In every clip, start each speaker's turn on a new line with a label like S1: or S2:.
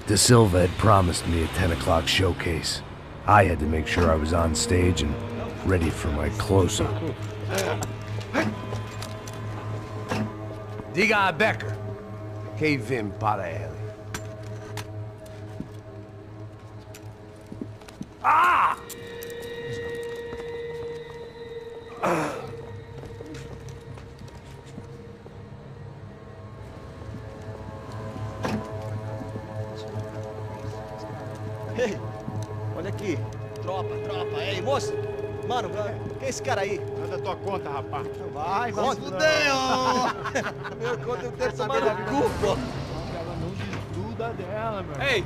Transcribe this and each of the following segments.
S1: De Silva had promised me a 10 o'clock showcase. I had to make sure I was on stage and ready for my close-up.
S2: Diga a Becker que vim para ele. Ah!
S3: Ei, olha aqui. Tropa. Ei, moço. Mano, quem é esse cara aí?
S4: Manda tua conta, rapaz.
S3: Vai, fudeu! Meu conta eu quero saber da culpa.
S4: Ela não desgruda dela, meu.
S5: Ei,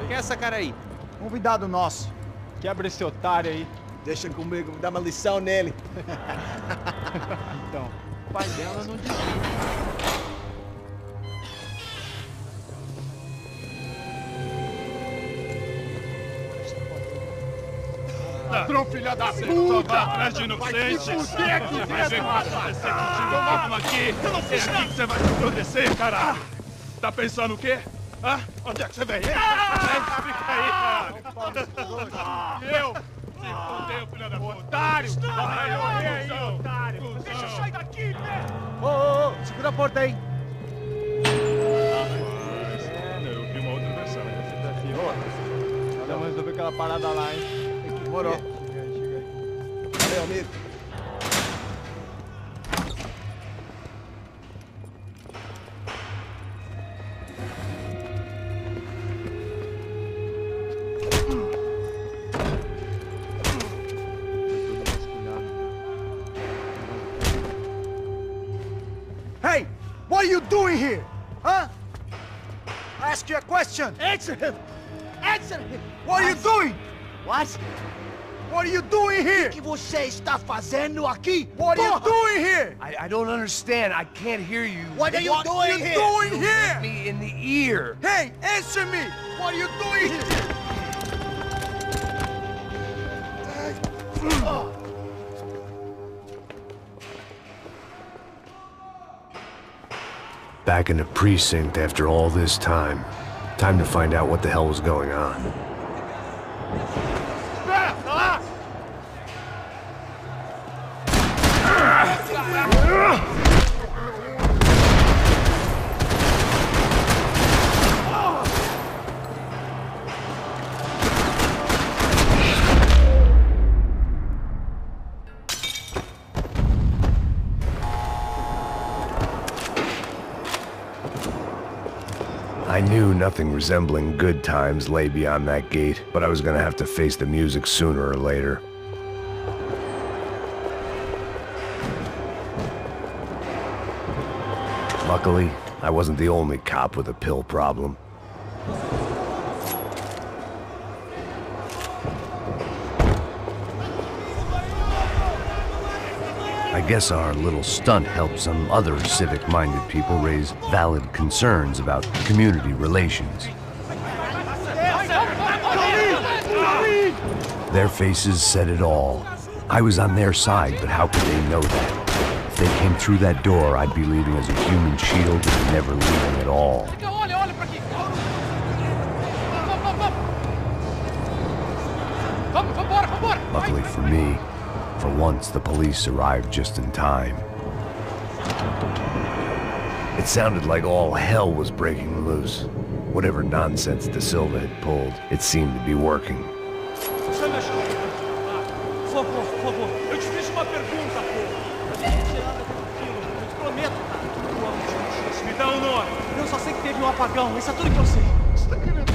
S5: quem é essa cara aí?
S4: Convidado nosso. Quebra esse otário aí.
S3: Deixa comigo, vou dar uma lição nele.
S4: Então, o pai dela não desgruda.
S6: Ladrão, filha da puta! Atrás de inocente! Vai ver como vai ser contigo mesmo aqui! É aqui que você vai se proteger, cara! Tá pensando o quê? Hã? Onde é que você vem? Fica aí, caralho! Eu? Se fudeu, filha da puta! Otário! Vai morrer aí, otário! Deixa eu sair daqui, velho!
S4: Ô, segura a porta aí!
S6: Eu vi uma outra versão.
S4: Vamos resolver aquela parada lá, hein?
S3: Demorou.
S4: Chega aí.
S3: Valeu, amigo.
S4: Hey! What are you doing here? Huh? I ask you a question!
S3: Answer him! Answer him!
S4: What are you doing?
S3: What?
S4: What are you doing here?
S3: O que você está fazendo aqui?
S4: What are you doing here?
S2: I don't understand. I can't hear you.
S3: What are you doing here?
S4: Doing
S2: Hit
S4: here?
S2: me in the ear.
S4: Hey, answer me! What are you doing here?
S1: Back in the precinct after all this time. Time to find out what the hell was going on. I knew nothing resembling good times lay beyond that gate, but I was gonna have to face the music sooner or later. Luckily, I wasn't the only cop with a pill problem. I guess our little stunt helped some other civic-minded people raise valid concerns about community relations. Their faces said it all. I was on their side, but how could they know that? If they came through that door, I'd be leaving as a human shield and never leaving at all. Luckily for me, for once, the police arrived just in time. It sounded like all hell was breaking loose. Whatever nonsense De Silva had pulled, it seemed to be working.
S5: Por favor. Eu te fiz uma pergunta, pô. Eu te prometo, cara. Me dá um nome. Eu só sei que teve um apagão. Isso é tudo que eu sei. Você tá querendo...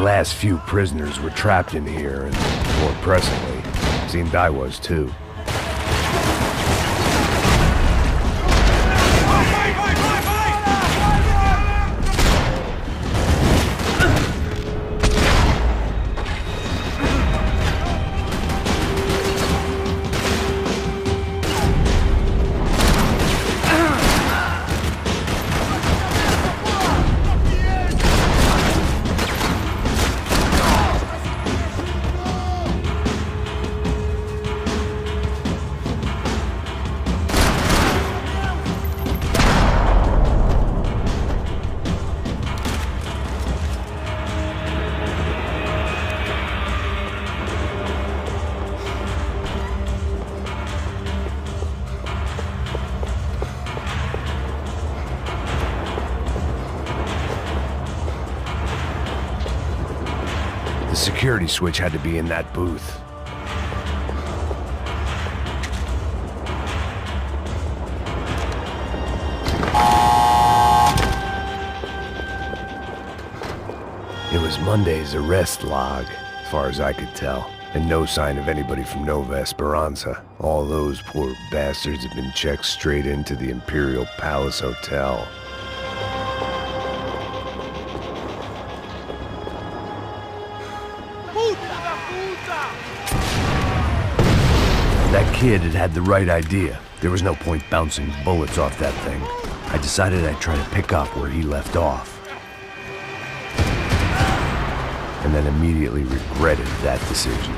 S1: last few prisoners were trapped in here, and more pressingly, seemed I was too. The security switch had to be in that booth. It was Monday's arrest log, as far as I could tell, and no sign of anybody from Nova Esperanza. All those poor bastards had been checked straight into the Imperial Palace Hotel. That kid had had the right idea. There was no point bouncing bullets off that thing. I decided I'd try to pick up where he left off. And then immediately regretted that decision.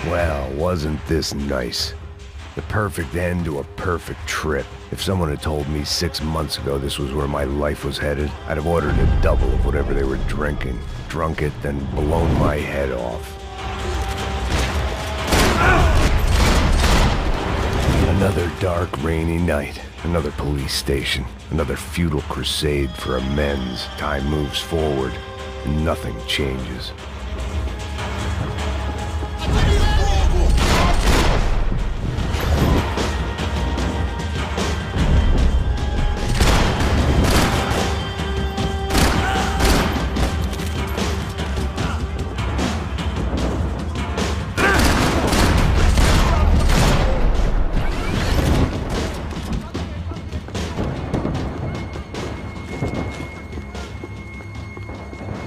S1: Well, wasn't this nice? The perfect end to a perfect trip. If someone had told me 6 months ago this was where my life was headed, I'd have ordered a double of whatever they were drinking, drunk it, then blown my head off. Another dark, rainy night. Another police station. Another futile crusade for amends. Time moves forward, and nothing changes.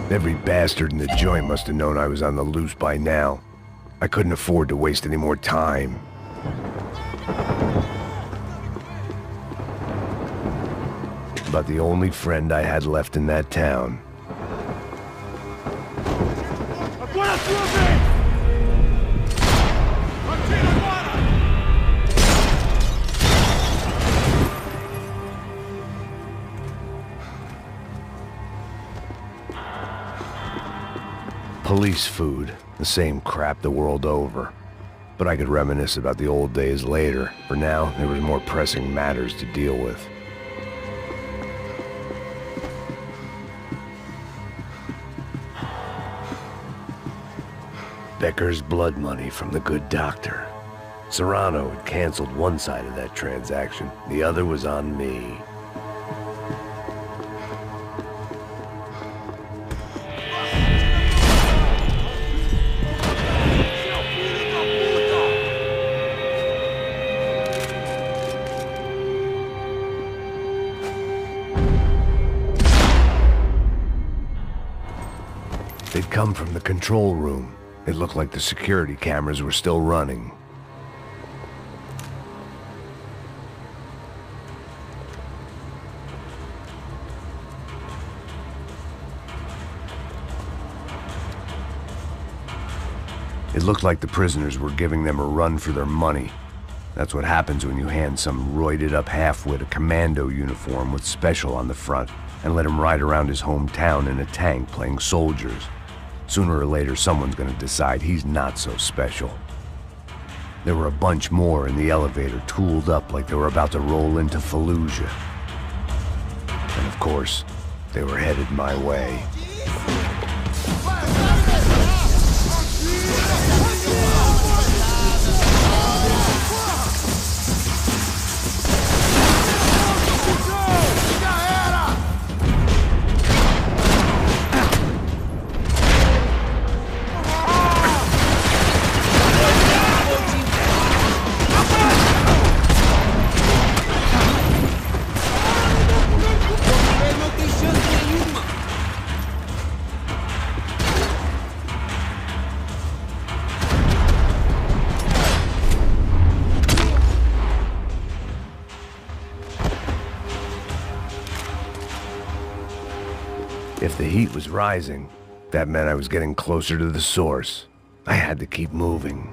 S1: Every bastard in the joint must have known I was on the loose by now. I couldn't afford to waste any more time. About the only friend I had left in that town. Police food, the same crap the world over. but I could reminisce about the old days later. For now, there was more pressing matters to deal with. Becker's blood money from the good doctor. Serrano had canceled one side of that transaction. The other was on me. They'd come from the control room. It looked like the security cameras were still running. It looked like the prisoners were giving them a run for their money. That's what happens when you hand some roided-up halfwit a commando uniform with special on the front and let him ride around his hometown in a tank playing soldiers. Sooner or later, someone's gonna decide he's not so special. There were a bunch more in the elevator, tooled up like they were about to roll into Fallujah. And of course, they were headed my way. If the heat was rising, that meant I was getting closer to the source. I had to keep moving.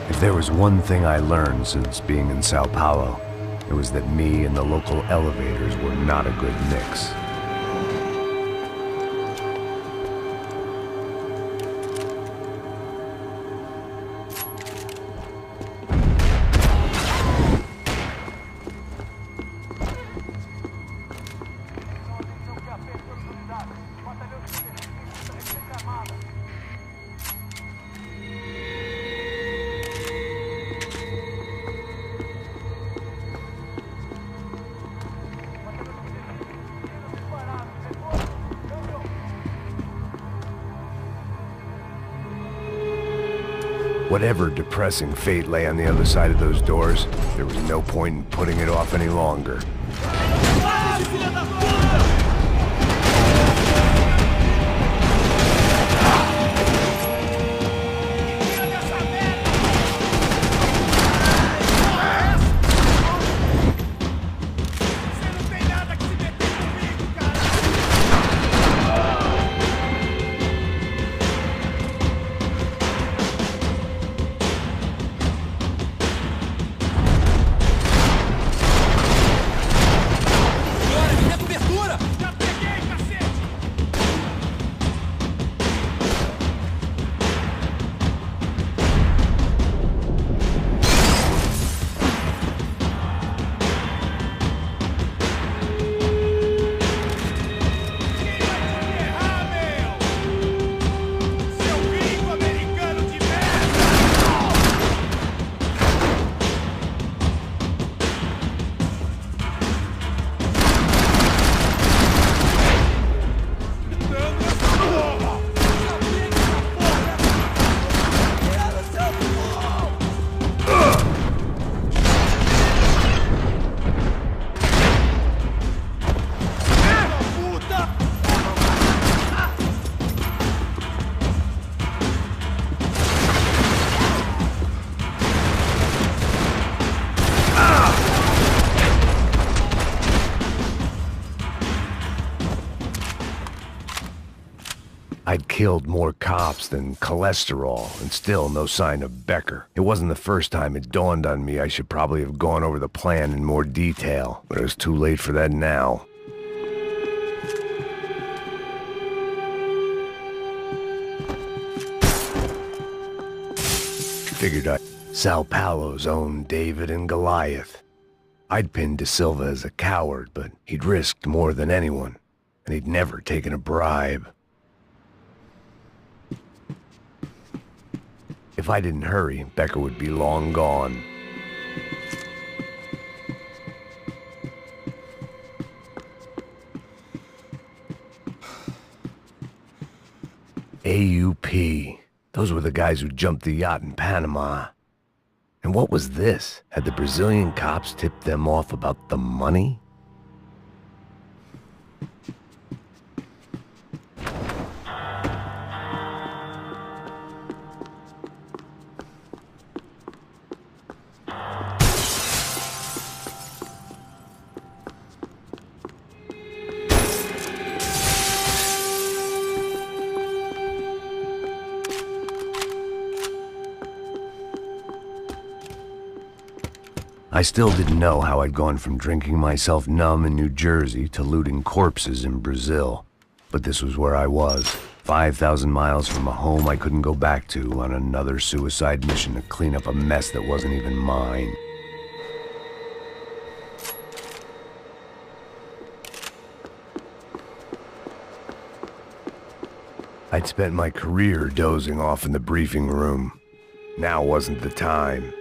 S1: If there was one thing I learned since being in Sao Paulo, it was that me and the local elevators were not a good mix. Whatever depressing fate lay on the other side of those doors, there was no point in putting it off any longer. I'd killed more cops than cholesterol, and still no sign of Becker. It wasn't the first time it dawned on me I should probably have gone over the plan in more detail, but it was too late for that now. Figured Sao Paulo's own David and Goliath. I'd pinned De Silva as a coward, but he'd risked more than anyone, and he'd never taken a bribe. If I didn't hurry, Becker would be long gone. AUP. Those were the guys who jumped the yacht in Panama. And what was this? Had the Brazilian cops tipped them off about the money? I still didn't know how I'd gone from drinking myself numb in New Jersey to looting corpses in Brazil. But this was where I was, 5,000 miles from a home I couldn't go back to, on another suicide mission to clean up a mess that wasn't even mine. I'd spent my career dozing off in the briefing room. Now wasn't the time.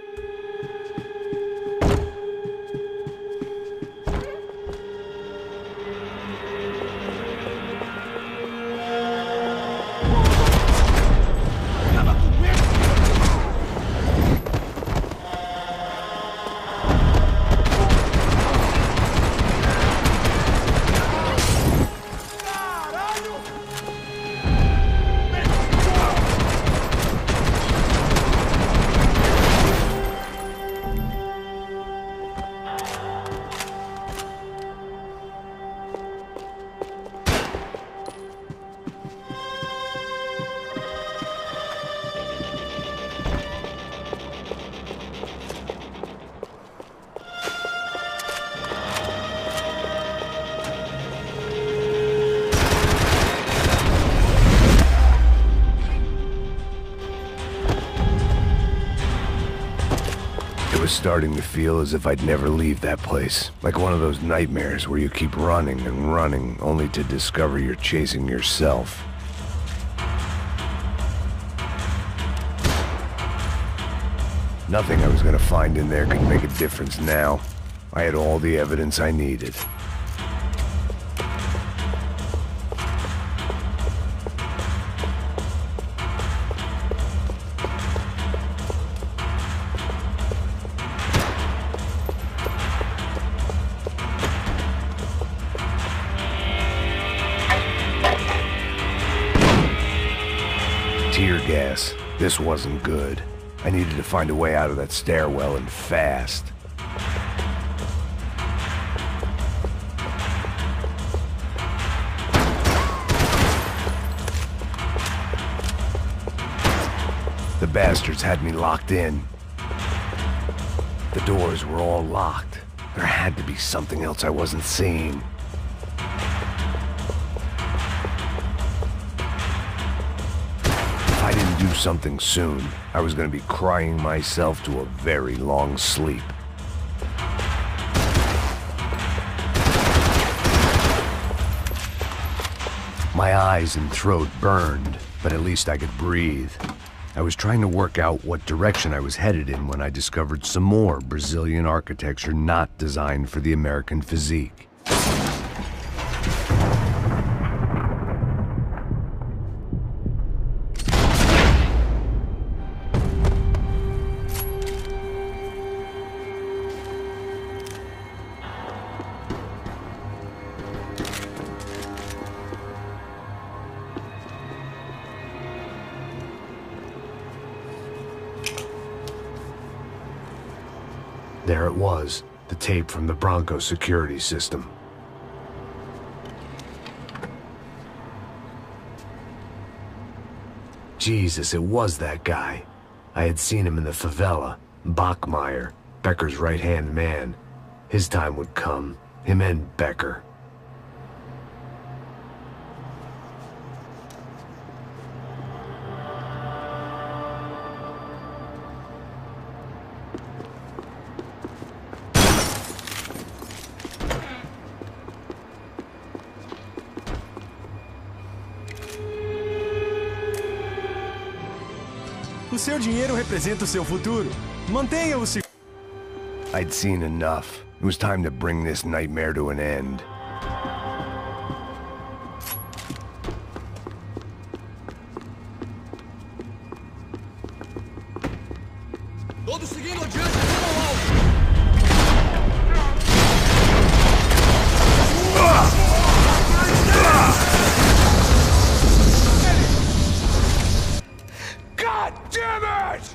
S1: Starting to feel as if I'd never leave that place. Like one of those nightmares where you keep running and running, only to discover you're chasing yourself. Nothing I was gonna find in there could make a difference now. I had all the evidence I needed. Tear gas. This wasn't good. I needed to find a way out of that stairwell, and fast. The bastards had me locked in. The doors were all locked. There had to be something else I wasn't seeing. If I didn't do something soon, I was going to be crying myself to a very long sleep. My eyes and throat burned, but at least I could breathe. I was trying to work out what direction I was headed in when I discovered some more Brazilian architecture not designed for the American physique. There it was, the tape from the Bronco security system. Jesus, it was that guy. I had seen him in the favela. Bachmeyer, Becker's right-hand man. His time would come. Him and Becker.
S7: O seu dinheiro representa o seu futuro. Mantenha-o seguro.
S1: I'd seen enough. It was time to bring this nightmare to an end.
S3: Todos seguindo adiante, rumo ao alto.
S2: God damn it!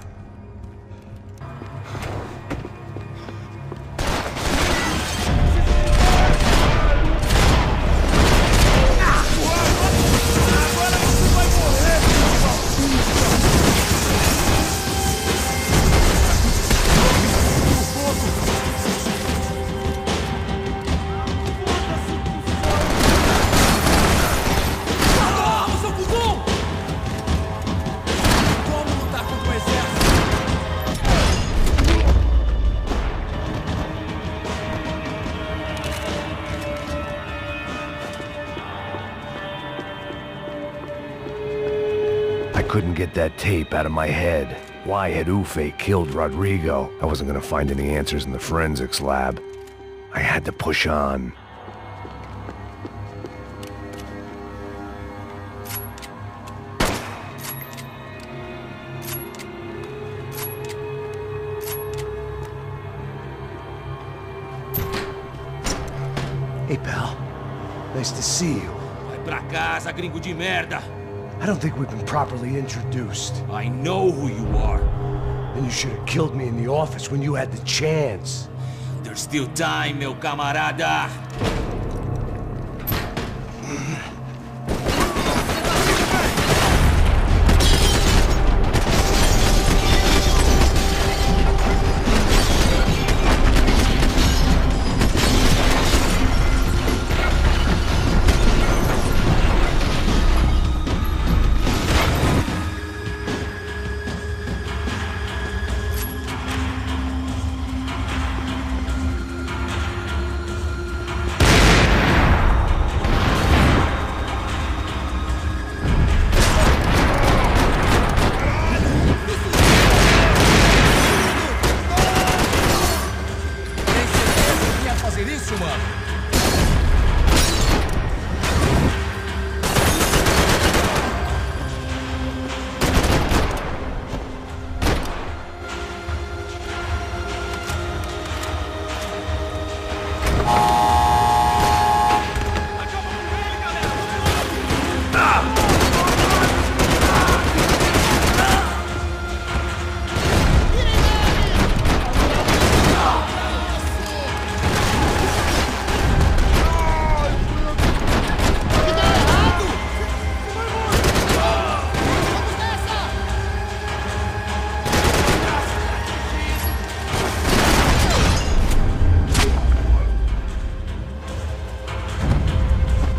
S1: I couldn't get that tape out of my head. Why had Ufe killed Rodrigo? I wasn't gonna find any answers in the forensics lab. I had to push on.
S2: Hey, pal. Nice to see you.
S8: Vai pra casa, gringo de merda!
S2: I don't think we've been properly introduced.
S8: I know who you are.
S2: Then you should have killed me in the office when you had the chance.
S8: There's still time, meu camarada!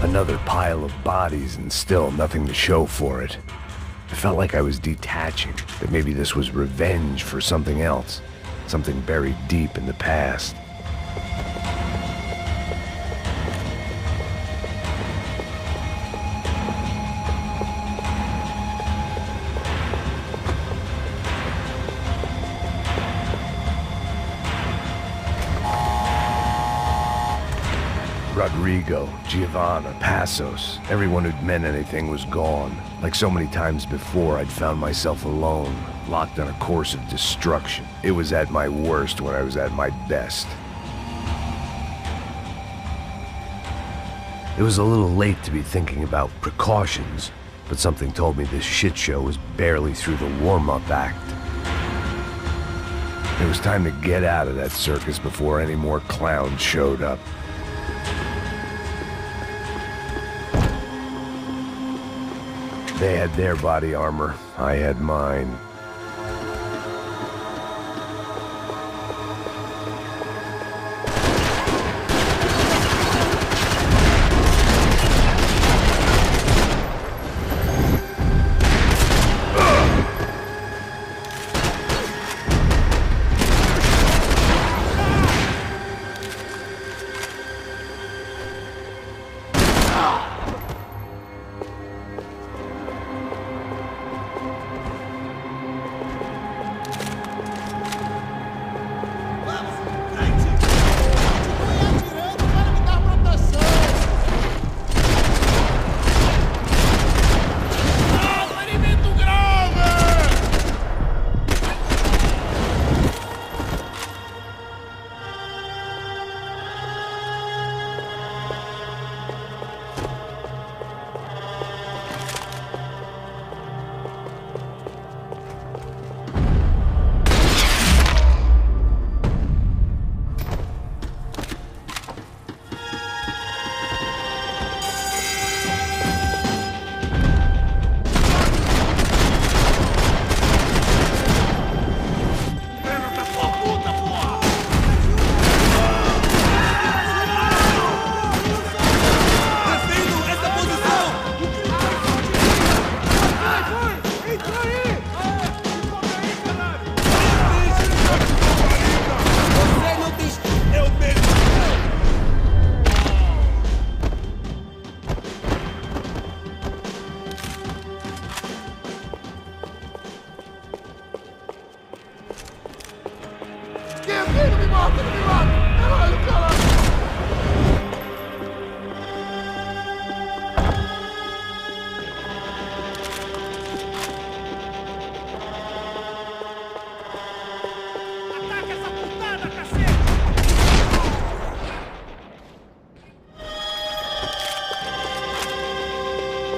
S1: Another pile of bodies and still nothing to show for it. I felt like I was detaching, that maybe this was revenge for something else, something buried deep in the past. Rodrigo, Giovanna, Passos, everyone who'd meant anything was gone. Like so many times before, I'd found myself alone, locked on a course of destruction. It was at my worst when I was at my best. It was a little late to be thinking about precautions, but something told me this shit show was barely through the warm-up act. It was time to get out of that circus before any more clowns showed up. They had their body armor. I had mine.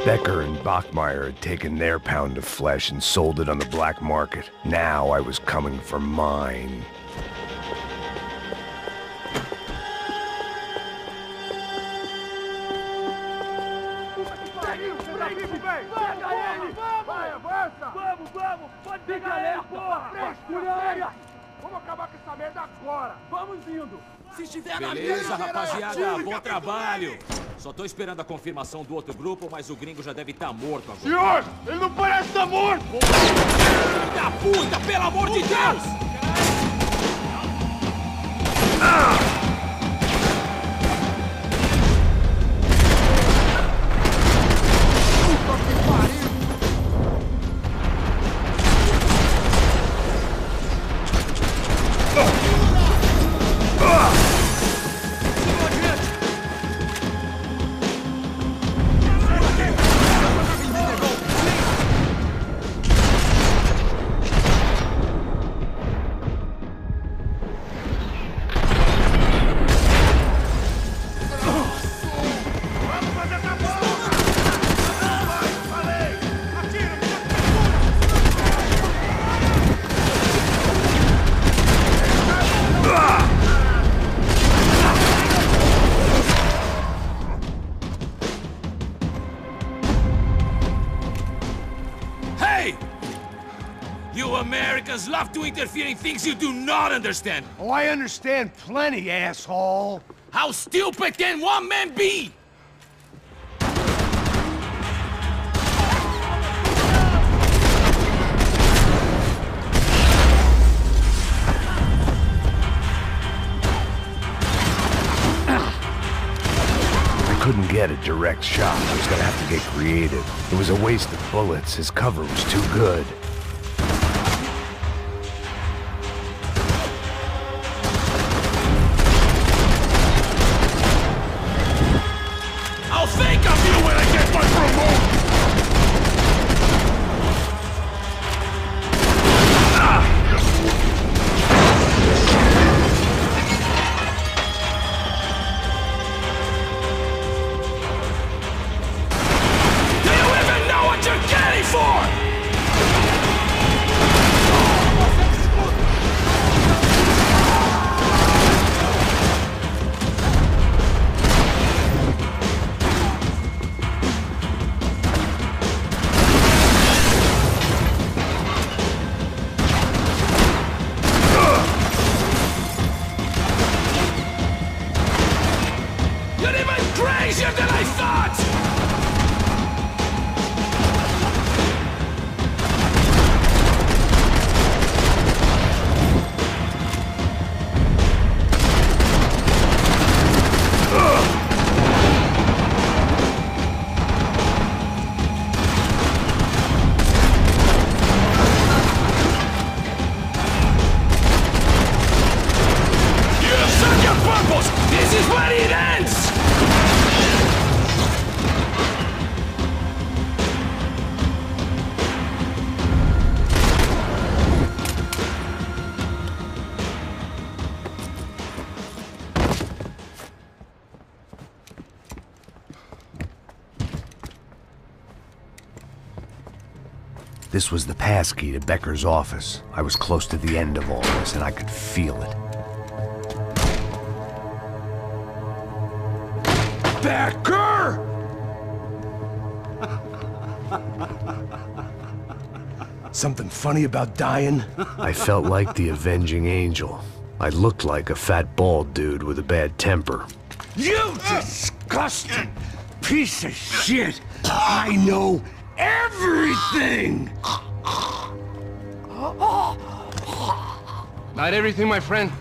S1: Becker and Bachmeyer had taken their pound of flesh and sold it on the black market. Now I was coming for mine.
S8: Beleza, rapaziada, bom trabalho. Só tô esperando a confirmação do outro grupo, mas o gringo já deve estar morto agora.
S6: Senhor, ele não parece estar morto!
S8: Filho da puta, pelo amor de Deus! Americans love to interfere in things you do not understand.
S2: Oh, I understand plenty, asshole.
S8: How stupid can one man be?
S1: I couldn't get a direct shot. I was gonna have to get creative. It was a waste of bullets. His cover was too good.
S6: I'll think of you when I get my promotion!
S8: Do you even know what you're getting for? easier than I thought! This is where it ends!
S1: This was the passkey to Becker's office. I was close to the end of all this, and I could feel it.
S2: Becker! Something funny about dying?
S1: I felt like the avenging angel. I looked like a fat bald dude with a bad temper.
S2: You disgusting piece of shit! I know everything!
S4: Not everything, my friend.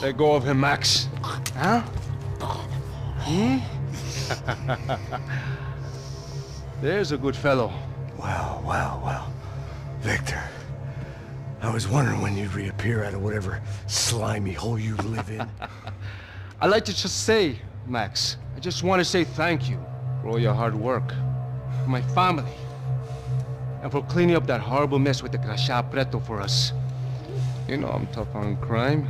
S4: Let go of him, Max. Huh? There's a good fellow.
S2: Well. Victor, I was wondering when you'd reappear out of whatever slimy hole you live in.
S4: I'd like to just say, Max, I just want to say thank you for all your hard work, for my family, and for cleaning up that horrible mess with the Crachá Preto for us. You know I'm tough on crime.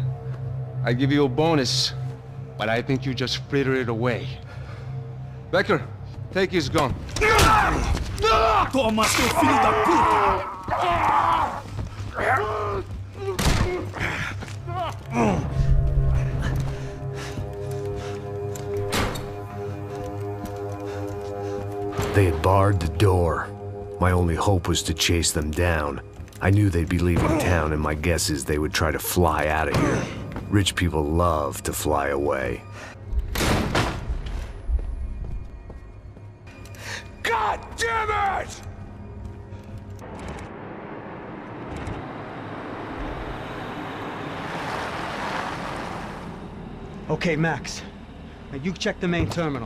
S4: I give you a bonus, but I think you just fritter it away. Becker, take his gun.
S8: Toma, seu filho da puta!
S1: They had barred the door. My only hope was to chase them down. I knew they'd be leaving town, and my guess is they would try to fly out of here. Rich people love to fly away.
S2: God damn it!
S9: Okay, Max. Now you check the main terminal.